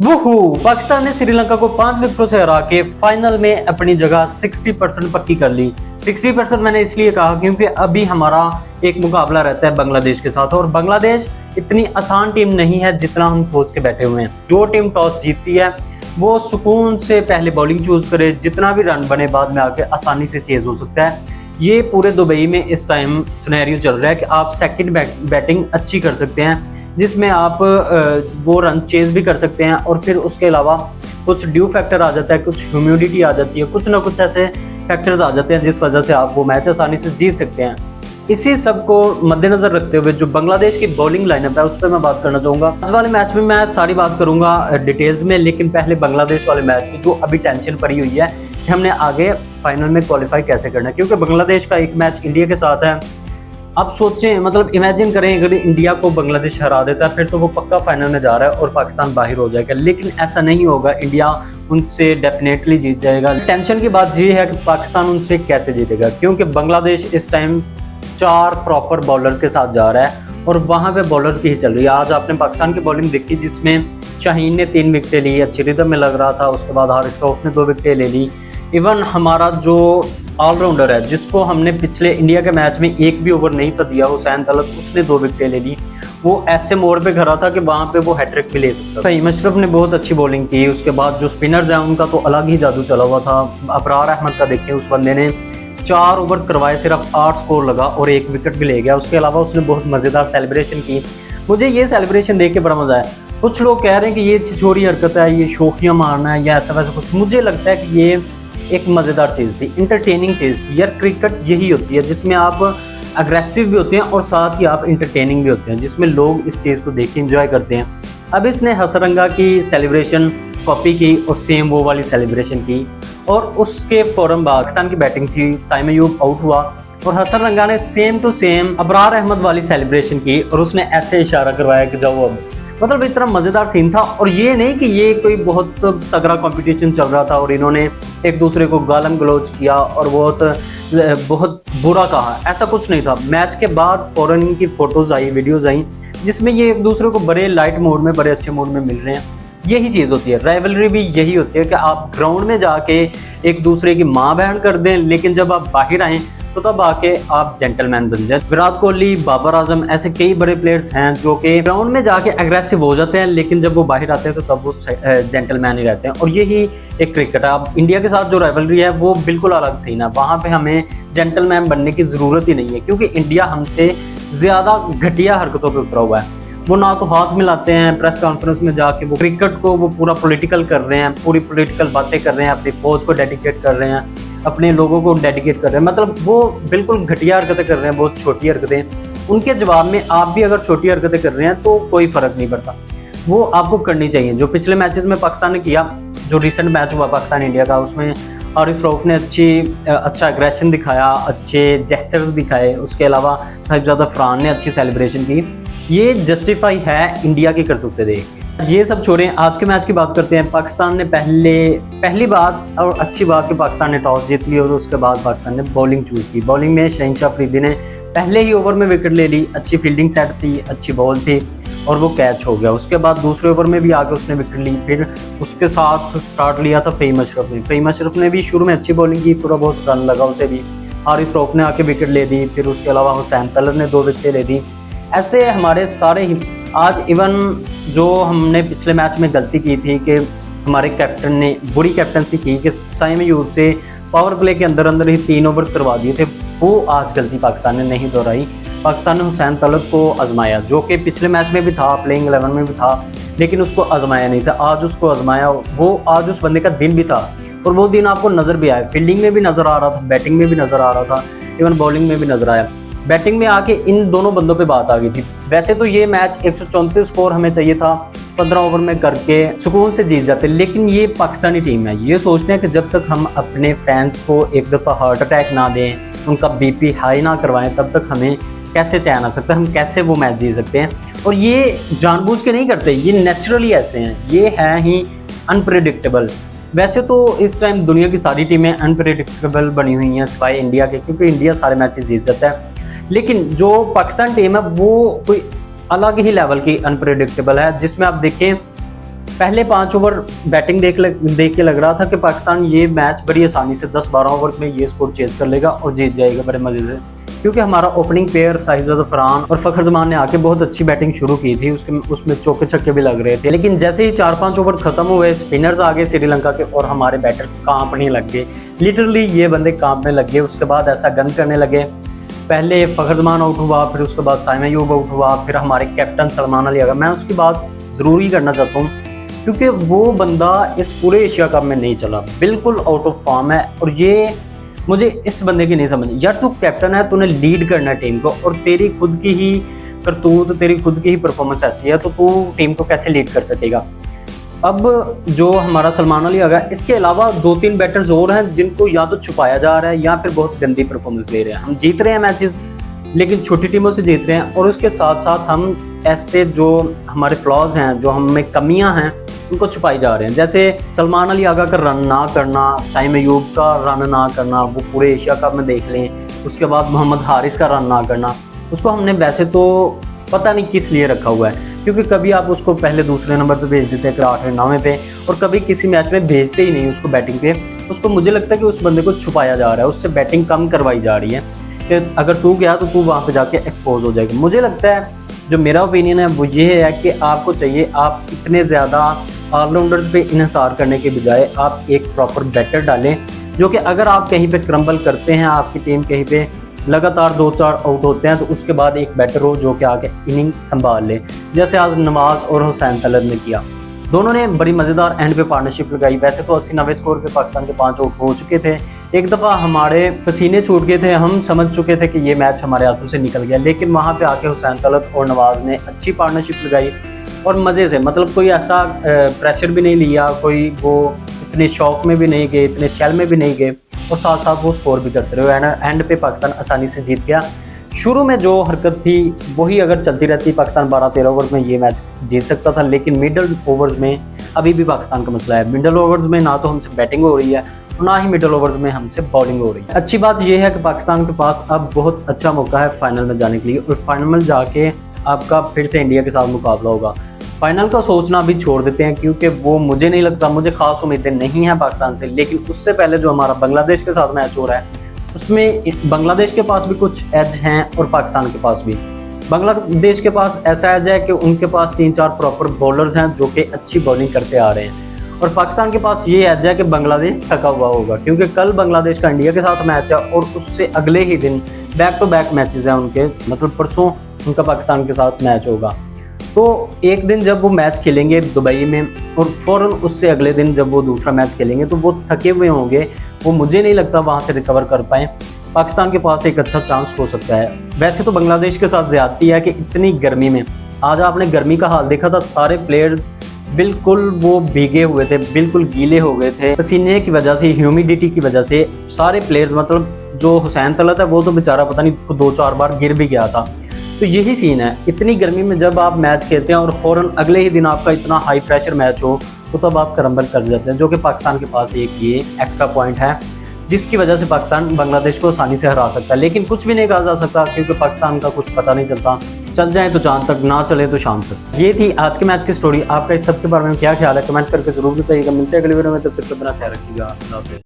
वूहू, पाकिस्तान ने श्रीलंका को 5 विकेटों से हरा के फाइनल में अपनी जगह 60% पक्की कर ली। 60% मैंने इसलिए कहा क्योंकि अभी हमारा एक मुकाबला रहता है बांग्लादेश के साथ, और बांग्लादेश इतनी आसान टीम नहीं है जितना हम सोच के बैठे हुए हैं। जो टीम टॉस जीतती है वो सुकून से पहले बॉलिंग चूज करे, जितना भी रन बने बाद में आके आसानी से चेज हो सकता है। ये पूरे दुबई में इस टाइम सिनेरियो चल रहा है कि आप सेकंड बैटिंग अच्छी कर सकते हैं, जिसमें आप वो रन चेज भी कर सकते हैं, और फिर उसके अलावा कुछ ड्यू फैक्टर आ जाता है, कुछ ह्यूमिडिटी आ जाती है, कुछ ना कुछ ऐसे फैक्टर्स आ जाते हैं जिस वजह से आप वो मैच आसानी से जीत सकते हैं। इसी सब को मद्देनजर रखते हुए जो बांग्लादेश की बॉलिंग लाइनअप है उस पर मैं बात करना चाहूँगा। आज वाले मैच में मैं सारी बात करूँगा डिटेल्स में, लेकिन पहले बांग्लादेश वाले मैच की जो अभी टेंशन पड़ी हुई है कि हमने आगे फाइनल में क्वालिफाई कैसे करना है, क्योंकि बांग्लादेश का एक मैच इंडिया के साथ है। आप सोचें, मतलब इमेजिन करें अगर इंडिया को बांग्लादेश हरा देता है फिर तो वो पक्का फाइनल में जा रहा है और पाकिस्तान बाहर हो जाएगा, लेकिन ऐसा नहीं होगा। इंडिया उनसे डेफिनेटली जीत जाएगा। टेंशन की बात ये है कि पाकिस्तान उनसे कैसे जीतेगा, क्योंकि बांग्लादेश इस टाइम 4 प्रॉपर बॉलर्स के साथ जा रहा है और वहाँ पे बॉलर्स की ही चल रही है। आज आपने पाकिस्तान की बॉलिंग देखी जिसमें शाहीन ने 3 विकेटें ली, अच्छी रिदम में लग रहा था। उसके बाद हारिस रऊफ ने 2 विकेटें ले ली। इवन हमारा जो ऑलराउंडर है जिसको हमने पिछले इंडिया के मैच में एक भी ओवर नहीं था दिया, हुसैन तलत, उसने 2 विकेटें ले ली। वो ऐसे मोड़ पे खड़ा था कि वहाँ पे वो हैट्रिक भी ले सकता था। फ़हीम अशरफ ने बहुत अच्छी बॉलिंग की। उसके बाद जो स्पिनर्स हैं उनका तो अलग ही जादू चला हुआ था। अबरार अहमद का देखिए, उस बंदे ने 4 ओवर करवाए, सिर्फ 8 स्कोर लगा और 1 विकेट भी ले गया। उसके अलावा उसने बहुत मज़ेदार सेलिब्रेशन की। मुझे ये सेलिब्रेशन देख के बड़ा मज़ा आया। कुछ लोग कह रहे हैं कि ये छिछोरी हरकत है, ये शोखियाँ मारना है या ऐसा वैसा कुछ। मुझे लगता है कि ये एक मज़ेदार चीज़ थी, इंटरटेनिंग चीज़ थी। यार क्रिकेट यही होती है जिसमें आप अग्रेसिव भी होते हैं और साथ ही आप इंटरटेनिंग भी होते हैं, जिसमें लोग इस चीज़ को देख के इंजॉय करते हैं। अब इसने हसरंगा की सेलिब्रेशन कॉपी की और सेम वो वाली सेलिब्रेशन की, और उसके फौरन बाद पाकिस्तान की बैटिंग थी, साइम अयूब आउट हुआ और हसरंगा ने same to same Abrar Ahmed वाली सेलिब्रेशन की और उसने ऐसे इशारा करवाया कि जाओ अब। मतलब इतना मज़ेदार सीन था। और ये नहीं कि ये कोई बहुत तगड़ा कंपटीशन चल रहा था और इन्होंने एक दूसरे को गालम गलौज किया और बहुत बुरा कहा, ऐसा कुछ नहीं था। मैच के बाद फौरन इनकी फोटोज़ आई, वीडियोज़ आई, जिसमें ये एक दूसरे को बड़े लाइट मोड में, बड़े अच्छे मोड में मिल रहे हैं। यही चीज़ होती है, राइवलरी भी यही होती है कि आप ग्राउंड में जाके एक दूसरे की माँ बहन कर दें, लेकिन जब आप बाहर आएँ तो तब आके आप जेंटलमैन बन जाए। विराट कोहली, बाबर आजम, ऐसे कई बड़े प्लेयर्स हैं जो कि ग्राउंड में जाके एग्रेसिव हो जाते हैं, लेकिन जब वो बाहर आते हैं तो तब वो जेंटलमैन ही रहते हैं। और यही एक क्रिकेट है। अब इंडिया के साथ जो राइवलरी है वो बिल्कुल अलग सीन है। वहाँ पे हमें जेंटलमैन बनने की ज़रूरत ही नहीं है, क्योंकि इंडिया हमसे ज़्यादा घटिया हरकतों पर उतरा हुआ है। वो ना तो हाथ मिलाते हैं प्रेस कॉन्फ्रेंस में जाके, वो क्रिकेट को वो पूरा पॉलिटिकल कर रहे हैं, पूरी पॉलिटिकल बातें कर रहे हैं, अपनी फौज को डेडिकेट कर रहे हैं, अपने लोगों को डेडिकेट कर रहे हैं। मतलब वो बिल्कुल घटिया हरकतें कर रहे हैं, बहुत छोटी हरकतें। उनके जवाब में आप भी अगर छोटी हरकतें कर रहे हैं तो कोई फ़र्क नहीं पड़ता, वो आपको करनी चाहिए। जो पिछले मैचेस में पाकिस्तान ने किया, जो रिसेंट मैच हुआ पाकिस्तान इंडिया का, उसमें हारिस रऊफ ने अच्छा एग्रेशन दिखाया, अच्छे जेस्चर्स दिखाए। उसके अलावा साहिबजादा फरहान ने अच्छी सेलिब्रेशन की। ये जस्टिफाई है इंडिया की करतूतें देख के। ये सब छोड़ें, आज के मैच की बात करते हैं। पाकिस्तान ने पहली बात और अच्छी बात कि पाकिस्तान ने टॉस जीत ली और उसके बाद पाकिस्तान ने बॉलिंग चूज़ की। बॉलिंग में शहीन अफरीदी ने पहले ही ओवर में विकेट ले ली, अच्छी फील्डिंग सेट थी, अच्छी बॉल थी और वो कैच हो गया। उसके बाद दूसरे ओवर में भी आके उसने विकेट ली। फिर उसके साथ स्टार्ट लिया था फ़हीम अशरफ ने। फ़हीम अशरफ ने भी शुरू में अच्छी बॉलिंग की, पूरा बहुत रन लगा उसे भी। हारिस रऊफ ने आके विकेट ले दी। फिर उसके अलावा हुसैन तलत ने 2 विकेटें ले दी। ऐसे हमारे सारे ही, आज इवन जो हमने पिछले मैच में गलती की थी कि हमारे कैप्टन ने बुरी कैप्टनसी की कि साइम अयूब से पावर प्ले के अंदर ही 3 ओवर करवा दिए थे, वो आज गलती पाकिस्तान ने नहीं दोहराई। पाकिस्तान ने हुसैन तलत को आजमाया, जो कि पिछले मैच में भी था, प्लेइंग 11 में भी था, लेकिन उसको आजमाया नहीं था। आज उसको आजमाया। वो आज उस बंदे का दिन भी था और वो दिन आपको नज़र भी आया। फील्डिंग में भी नज़र आ रहा था, बैटिंग में भी नज़र आ रहा था, इवन बॉलिंग में भी नज़र आया। बैटिंग में आके इन दोनों बंदों पे बात आ गई थी। वैसे तो ये मैच 134 स्कोर हमें चाहिए था, 15 ओवर में करके सुकून से जीत जाते, लेकिन ये पाकिस्तानी टीम है। ये सोचते हैं कि जब तक हम अपने फैंस को एक दफ़ा हार्ट अटैक ना दें, उनका बीपी हाई ना करवाएं, तब तक हमें कैसे चैन आ सकता है, हम कैसे वो मैच जीत सकते हैं। और ये जानबूझ के नहीं करते, ये नेचुरली ऐसे हैं, ये हैं ही अनप्रेडिक्टेबल। वैसे तो इस टाइम दुनिया की सारी टीमें अनप्रेडिक्टेबल बनी हुई हैं सिवाय इंडिया के, क्योंकि इंडिया सारे मैचेस जीत जाता है। लेकिन जो पाकिस्तान टीम है वो कोई अलग ही लेवल की अनप्रेडिक्टेबल है, जिसमें आप देखें पहले 5 ओवर बैटिंग देख के लग रहा था कि पाकिस्तान ये मैच बड़ी आसानी से 10-12 ओवर में ये स्कोर चेज कर लेगा और जीत जाएगा बड़े मजे से, क्योंकि हमारा ओपनिंग पेयर साहिबजादा फरहान और फ़खर जमान ने आके बहुत अच्छी बैटिंग शुरू की थी। उसमें चौके छक्के भी लग रहे थे, लेकिन जैसे ही 4-5 ओवर खत्म हुए, स्पिनर्स आ गए श्रीलंका के और हमारे बैटर्स कांपने लग गए। लिटरली ये बंदे कांपने लग गए। उसके बाद ऐसा गंद करने लगे। पहले फ़खर जमान आउट हुआ, फिर उसके बाद साइम अयूब आउट हुआ, फिर हमारे कैप्टन सलमान अली आ गए। मैं उसकी बात ज़रूर ही करना चाहता हूँ, क्योंकि वो बंदा इस पूरे एशिया कप में नहीं चला, बिल्कुल आउट ऑफ फॉर्म है। और ये मुझे इस बंदे की नहीं समझ। यार तू कैप्टन है, तूने लीड करना है टीम को, और तेरी खुद की ही करतूत, तेरी खुद की ही परफॉर्मेंस ऐसी है, तो तू टीम को कैसे लीड कर सकेगा। अब जो हमारा सलमान अली आ गया, इसके अलावा 2-3 बैटर्स और हैं जिनको या तो छुपाया जा रहा है या फिर बहुत गंदी परफॉर्मेंस दे रहे हैं। हम जीत रहे हैं मैचेस, लेकिन छोटी टीमों से जीत रहे हैं, और उसके साथ साथ हम ऐसे जो हमारे फ्लॉज हैं, जो हमें कमियां हैं, उनको छुपाई जा रहे हैं। जैसे सलमान अली आगा का रन ना करना, साइम अयूब का रन ना करना, वो पूरे एशिया कप में देख लें। उसके बाद मोहम्मद हारिस का रन ना करना, उसको हमने वैसे तो पता नहीं किस लिए रखा हुआ है, क्योंकि कभी आप उसको पहले दूसरे नंबर पे भेज देते हैं, फिर 8वें 9वें पे, और कभी किसी मैच में भेजते ही नहीं उसको बैटिंग पे। उसको मुझे लगता है कि उस बंदे को छुपाया जा रहा है, उससे बैटिंग कम करवाई जा रही है कि अगर तू गया तो तू वहाँ पे जाके एक्सपोज हो जाएगा। मुझे लगता है, जो मेरा ओपिनियन है वो ये है कि आपको चाहिए, आप इतने ज़्यादा ऑलराउंडर्स पे इन्हिसार करने के बजाय आप एक प्रॉपर बैटर डालें, जो कि अगर आप कहीं पे क्रम्बल करते हैं, आपकी टीम कहीं पे लगातार 2-4 आउट होते हैं, तो उसके बाद एक बैटर हो जो कि आके इनिंग संभाल ले, जैसे आज नवाज और हुसैन तलब ने किया। दोनों ने बड़ी मज़ेदार एंड पे पार्टनरशिप लगाई। वैसे तो 80-90 स्कोर पे पाकिस्तान के 5 आउट हो चुके थे। एक दफ़ा हमारे पसीने छूट गए थे, हम समझ चुके थे कि ये मैच हमारे हाथों से निकल गया, लेकिन वहाँ पे आके हुसैन तलब और नवाज ने अच्छी पार्टनरशिप लगाई और मज़े से, मतलब कोई ऐसा प्रेशर भी नहीं लिया, कोई वो इतने शौक में भी नहीं गए, इतने शैल में भी नहीं गए, और साथ साथ वो स्कोर भी करते रहे। एंड पे पाकिस्तान आसानी से जीत गया। शुरू में जो हरकत थी वही अगर चलती रहती, पाकिस्तान 12-13 ओवर में ये मैच जीत सकता था, लेकिन मिडल ओवर्स में अभी भी पाकिस्तान का मसला है। मिडल ओवर्स में ना तो हमसे बैटिंग हो रही है, ना ही मिडल ओवर्स में हमसे बॉलिंग हो रही है। अच्छी बात यह है कि पाकिस्तान के पास अब बहुत अच्छा मौका है फाइनल में जाने के लिए, और फाइनल में जाके आपका फिर से इंडिया के साथ मुकाबला होगा। फाइनल का सोचना भी छोड़ देते हैं, क्योंकि वो मुझे नहीं लगता, मुझे खास उम्मीदें नहीं हैं पाकिस्तान से। लेकिन उससे पहले जो हमारा बांग्लादेश के साथ मैच हो रहा है, उसमें बांग्लादेश के पास भी कुछ एज हैं और पाकिस्तान के पास भी। बांग्लादेश के पास ऐसा एज है कि उनके पास 3-4 प्रॉपर बॉलर्स हैं जो कि अच्छी बॉलिंग करते आ रहे हैं, और पाकिस्तान के पास ये एज है कि बांग्लादेश थका हुआ होगा, क्योंकि कल बांग्लादेश का इंडिया के साथ मैच है और उससे अगले ही दिन बैक टू बैक मैचेस हैं उनके, मतलब परसों उनका पाकिस्तान के साथ मैच होगा। तो एक दिन जब वो मैच खेलेंगे दुबई में, और फ़ौरन उससे अगले दिन जब वो दूसरा मैच खेलेंगे, तो वो थके हुए होंगे, वो मुझे नहीं लगता वहाँ से रिकवर कर पाएँ। पाकिस्तान के पास एक अच्छा चांस हो सकता है। वैसे तो बांग्लादेश के साथ ज़्यादती है कि इतनी गर्मी में, आज आपने गर्मी का हाल देखा था, सारे प्लेयर्स बिल्कुल वो भीगे हुए थे, बिल्कुल गीले हो गए थे पसीने की वजह से, ह्यूमिडिटी की वजह से। सारे प्लेयर्स, मतलब जो हुसैन तलत है वो तो बेचारा पता नहीं 2-4 बार गिर भी गया था। तो यही सीन है, इतनी गर्मी में जब आप मैच खेलते हैं और फ़ौरन अगले ही दिन आपका इतना हाई प्रेशर मैच हो, तो तब आप क्रम्बल कर जाते हैं, जो कि पाकिस्तान के पास एक ये एक्स्ट्रा पॉइंट है, जिसकी वजह से पाकिस्तान बांग्लादेश को आसानी से हरा सकता है। लेकिन कुछ भी नहीं कहा जा सकता, क्योंकि पाकिस्तान का कुछ पता नहीं चलता, चल जाए तो चांद तक, ना चले तो शाम तक। ये थी आज के मैच की स्टोरी। आपका इस सब के बारे में क्या ख्याल है, कमेंट करके जरूर बताइएगा। मिलते हैं अगली वीडियो में, तब तक अपना ख्याल रखिएगा।